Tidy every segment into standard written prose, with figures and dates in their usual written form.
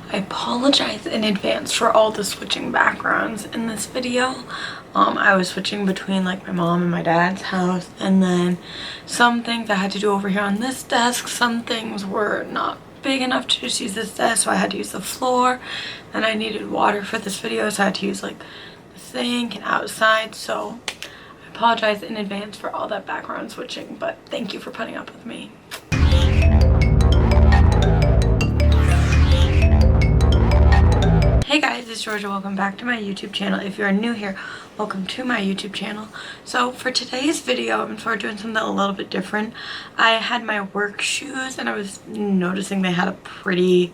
I apologize in advance for all the switching backgrounds in this video. I was switching between like my mom and my dad's house, and then some things I had to do over here on this desk. Some things were not big enough to just use this desk, so I had to use the floor, and I needed water for this video, so I had to use like the sink and outside. So I apologize in advance for all that background switching, but thank you for putting up with me. Hey guys, it's Georgia. Welcome back to my YouTube channel. If you're new here, welcome to my YouTube channel. So for today's video, I'm sort of doing something a little bit different. I had my work shoes and I was noticing they had a pretty,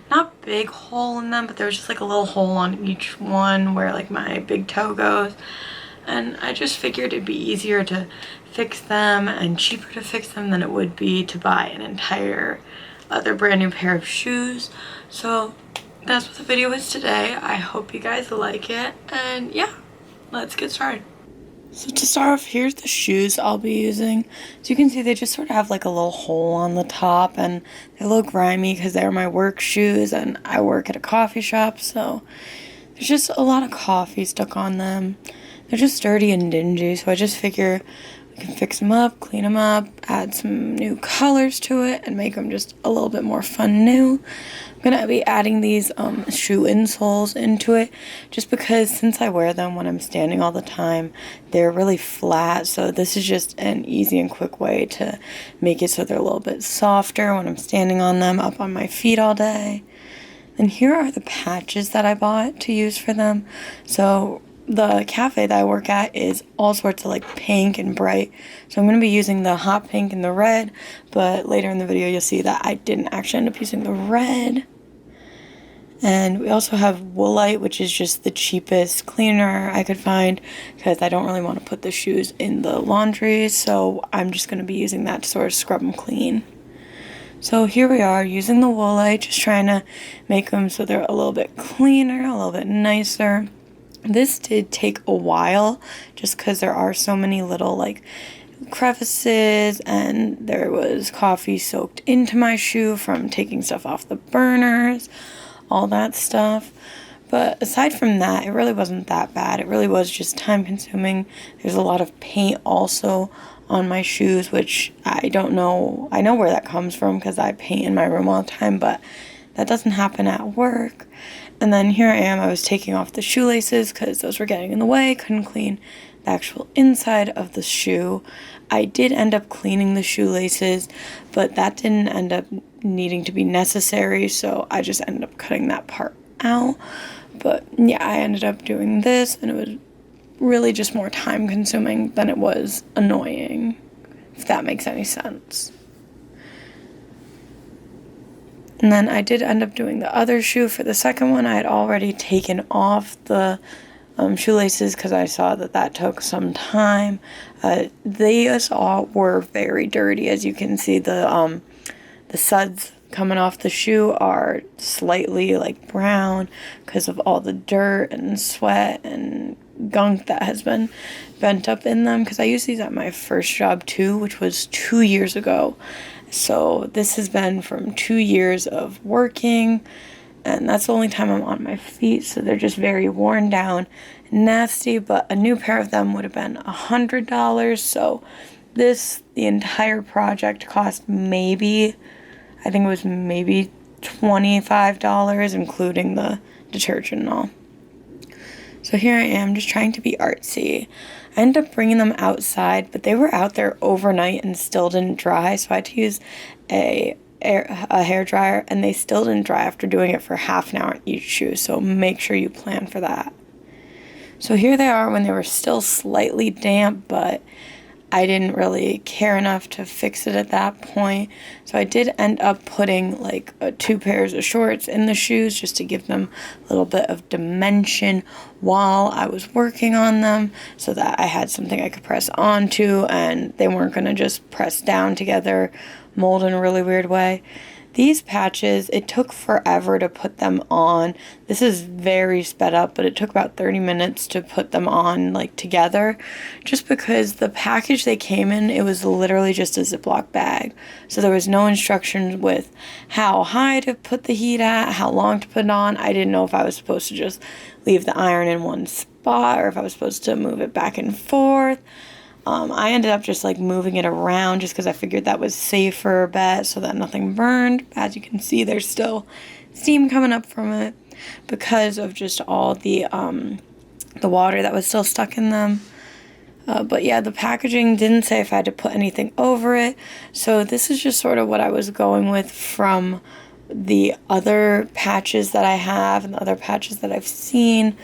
not big hole in them, but there was just like a little hole on each one where like my big toe goes. And I just figured it'd be easier to fix them and cheaper to fix them than it would be to buy an entire other brand new pair of shoes. So that's what the video is today. I hope you guys like it, and yeah, let's get started. So to start off, here's the shoes I'll be using. So you can see they just sort of have like a little hole on the top, and they look grimy because they're my work shoes and I work at a coffee shop, so there's just a lot of coffee stuck on them. They're just dirty and dingy, so I just figure we can fix them up, clean them up, add some new colors to it, and make them just a little bit more fun new. I'm going to be adding these shoe insoles into it just because since I wear them when I'm standing all the time, they're really flat. So this is just an easy and quick way to make it so they're a little bit softer when I'm standing on them up on my feet all day. And here are the patches that I bought to use for them. So the cafe that I work at is all sorts of like pink and bright, so I'm going to be using the hot pink and the red, but later in the video you'll see that I didn't actually end up using the red. And we also have Woolite, which is just the cheapest cleaner I could find because I don't really want to put the shoes in the laundry, so I'm just going to be using that to sort of scrub them clean. So here we are using the Woolite, just trying to make them so they're a little bit cleaner, a little bit nicer. This did take a while just because there are so many little like crevices, and there was coffee soaked into my shoe from taking stuff off the burners, all that stuff. But aside from that, it really wasn't that bad. It really was just time consuming. There's a lot of paint also on my shoes, which I don't know. I know where that comes from because I paint in my room all the time, but that doesn't happen at work. And then here I am, I was taking off the shoelaces because those were getting in the way. Couldn't clean the actual inside of the shoe. I did end up cleaning the shoelaces, but that didn't end up needing to be necessary, so I just ended up cutting that part out. But yeah, I ended up doing this, and it was really just more time consuming than it was annoying, if that makes any sense. And then I did end up doing the other shoe. For the second one, I had already taken off the shoelaces because I saw that that took some time. These all were very dirty. As you can see, the suds coming off the shoe are slightly like brown because of all the dirt and sweat and gunk that has been bent up in them, because I used these at my first job too, which was 2 years ago. So this has been from 2 years of working, and that's the only time I'm on my feet, so they're just very worn down, nasty. But a new pair of them would have been $100, so the entire project cost maybe, I think it was maybe $25, including the detergent and all. So here I am just trying to be artsy. I ended up bringing them outside, but they were out there overnight and still didn't dry, so I had to use a hair dryer, and they still didn't dry after doing it for half an hour each shoe, so make sure you plan for that. So here they are when they were still slightly damp, but I didn't really care enough to fix it at that point. So I did end up putting like 2 pairs of shorts in the shoes just to give them a little bit of dimension while I was working on them, so that I had something I could press onto and they weren't going to just press down together, mold in a really weird way. These patches, it took forever to put them on. This is very sped up, but it took about 30 minutes to put them on, like, together, just because the package they came in, it was literally just a Ziploc bag. So there was no instructions with how high to put the heat at, how long to put it on. I didn't know if I was supposed to just leave the iron in one spot or if I was supposed to move it back and forth. I ended up just like moving it around just because I figured that was safer bet so that nothing burned. As you can see, there's still steam coming up from it because of just all the water that was still stuck in them. But yeah, the packaging didn't say if I had to put anything over it. So this is just sort of what I was going with from the other patches that I have and the other patches that I've seen.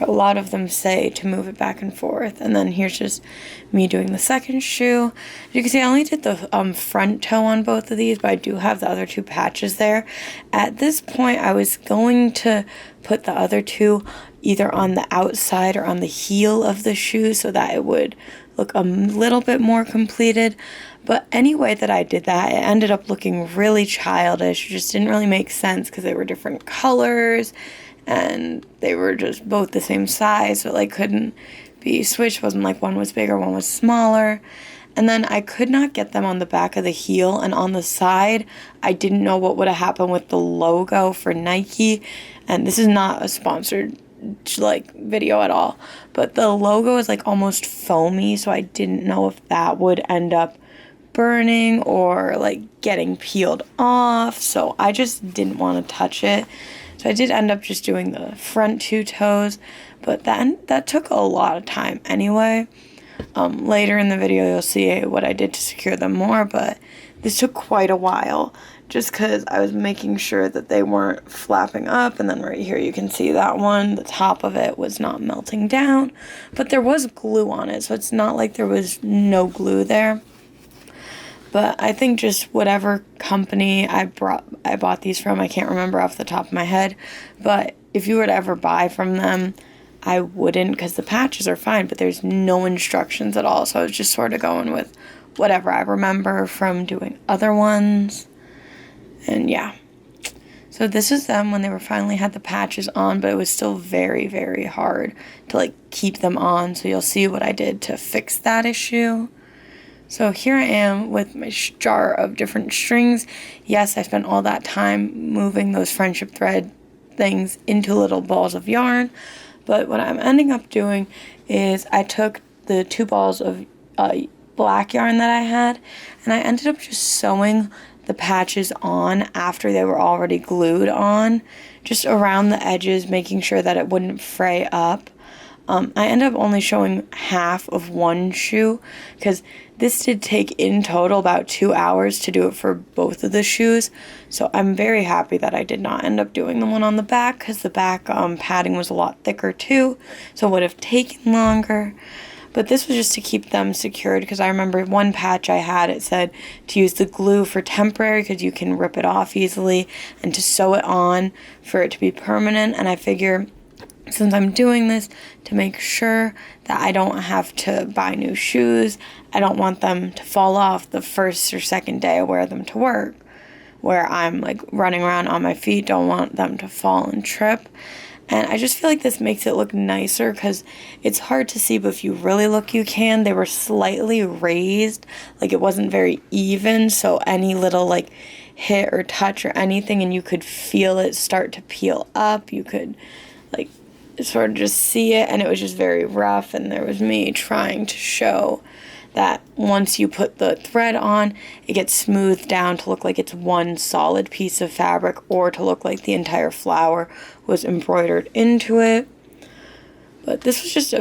A lot of them say to move it back and forth. And then here's just me doing the second shoe. As you can see, I only did the front toe on both of these, but I do have the other two patches there. At this point, I was going to put the other two either on the outside or on the heel of the shoe so that it would look a little bit more completed. But any way that I did that, it ended up looking really childish. It just didn't really make sense because they were different colors and they were just both the same size, so like couldn't be switched. It wasn't like one was bigger, one was smaller. And then I could not get them on the back of the heel, and on the side, I didn't know what would have happened with the logo for Nike. And this is not a sponsored like video at all, but the logo is like almost foamy, so I didn't know if that would end up burning or like getting peeled off, so I just didn't want to touch it. So I did end up just doing the front two toes, but that took a lot of time anyway. Later in the video you'll see what I did to secure them more, but this took quite a while just because I was making sure that they weren't flapping up. And then right here you can see that one, the top of it was not melting down, but there was glue on it, so it's not like there was no glue there. But I think just whatever company I bought these from, I can't remember off the top of my head, but if you were to ever buy from them, I wouldn't, because the patches are fine, but there's no instructions at all. So I was just sort of going with whatever I remember from doing other ones. And yeah. So this is them when they were finally had the patches on, but it was still very, very hard to like keep them on. So you'll see what I did to fix that issue. So here I am with my jar of different strings. Yes, I spent all that time moving those friendship thread things into little balls of yarn. But what I'm ending up doing is I took the 2 balls of black yarn that I had, and I ended up just sewing the patches on after they were already glued on, just around the edges, making sure that it wouldn't fray up. I ended up only showing half of one shoe because this did take in total about 2 hours to do it for both of the shoes. So I'm very happy that I did not end up doing the one on the back because the back padding was a lot thicker too, so it would have taken longer. But this was just to keep them secured because I remember one patch I had, it said to use the glue for temporary because you can rip it off easily, and to sew it on for it to be permanent. And I figure since I'm doing this to make sure that I don't have to buy new shoes, I don't want them to fall off the first or second day I wear them to work, where I'm like running around on my feet, don't want them to fall and trip. And I just feel like this makes it look nicer because it's hard to see, but if you really look, you can. They were slightly raised, like it wasn't very even, so any little like hit or touch or anything, and you could feel it start to peel up. You could like sort of just see it, and it was just very rough. And there was me trying to show that once you put the thread on, it gets smoothed down to look like it's one solid piece of fabric, or to look like the entire flower was embroidered into it. But this was just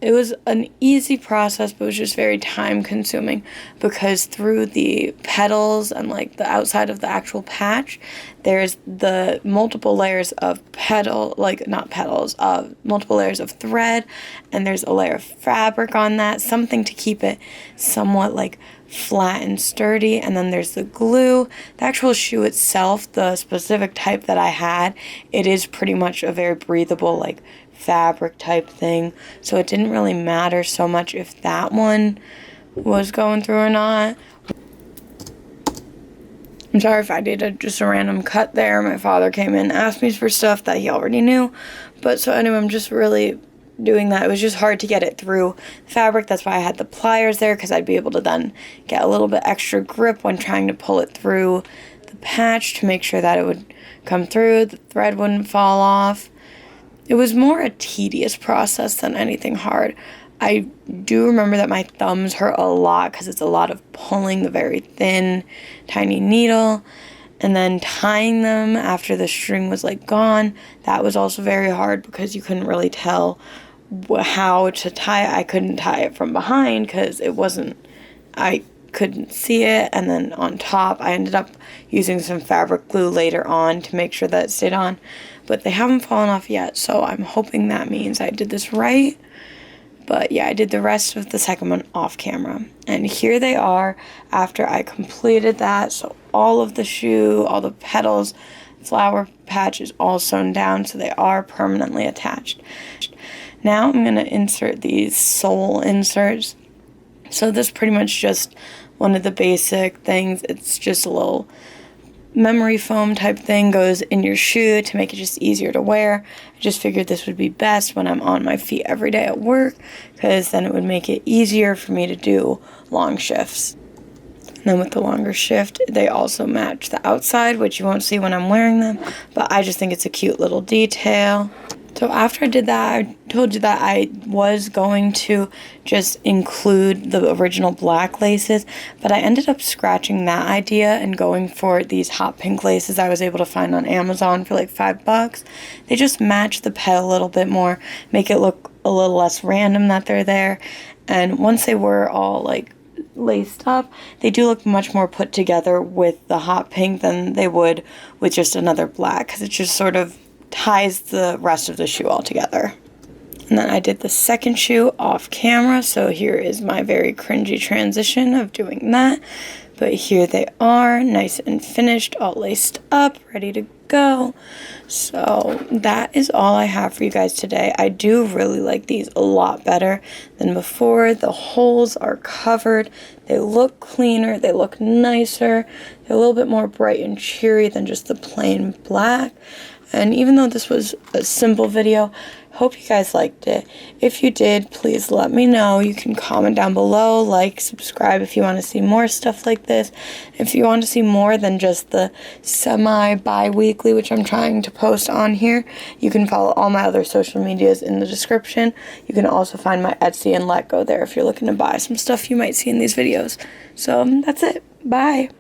it was an easy process, but it was just very time consuming because through the petals and like the outside of the actual patch, there's the multiple layers of multiple layers of thread, and there's a layer of fabric on that, something to keep it somewhat like flat and sturdy. And then there's the glue. The actual shoe itself, the specific type that I had, it is pretty much a very breathable like fabric type thing, so it didn't really matter so much if that one was going through or not. I'm sorry if I did just a random cut there. My father came in and asked me for stuff that he already knew. But so anyway, I'm just really doing that. It was just hard to get it through fabric. That's why I had the pliers there, because I'd be able to then get a little bit extra grip when trying to pull it through the patch to make sure that it would come through, the thread wouldn't fall off. It was more a tedious process than anything hard. I do remember that my thumbs hurt a lot because it's a lot of pulling the very thin, tiny needle and then tying them after the string was like gone. That was also very hard because you couldn't really tell how to tie it. I couldn't tie it from behind because I couldn't see it. And then on top, I ended up using some fabric glue later on to make sure that it stayed on. But they haven't fallen off yet, so I'm hoping that means I did this right. But yeah, I did the rest of the second one off camera. And here they are after I completed that. So all of the shoe, all the petals, flower patch is all sewn down, so they are permanently attached. Now I'm going to insert these sole inserts. So this is pretty much just one of the basic things. It's just a little memory foam type thing, goes in your shoe to make it just easier to wear. I just figured this would be best when I'm on my feet every day at work, because then it would make it easier for me to do long shifts. And then with the longer shift, they also match the outside, which you won't see when I'm wearing them, but I just think it's a cute little detail. So after I did that, I told you that I was going to just include the original black laces, but I ended up scratching that idea and going for these hot pink laces I was able to find on Amazon for like $5. They just match the pet a little bit more, make it look a little less random that they're there, and once they were all like laced up, they do look much more put together with the hot pink than they would with just another black, because it just sort of ties the rest of the shoe all together. And then I did the second shoe off camera, so here is my very cringy transition of doing that. But here they are, nice and finished, all laced up, ready to go. So that is all I have for you guys today. I do really like these a lot better than before. The holes are covered, they look cleaner, they look nicer, they're a little bit more bright and cheery than just the plain black. And even though this was a simple video, I hope you guys liked it. If you did, please let me know. You can comment down below, like, subscribe if you want to see more stuff like this. If you want to see more than just the semi-bi-weekly, which I'm trying to post on here, you can follow all my other social medias in the description. You can also find my Etsy and Letgo there if you're looking to buy some stuff you might see in these videos. So that's it. Bye.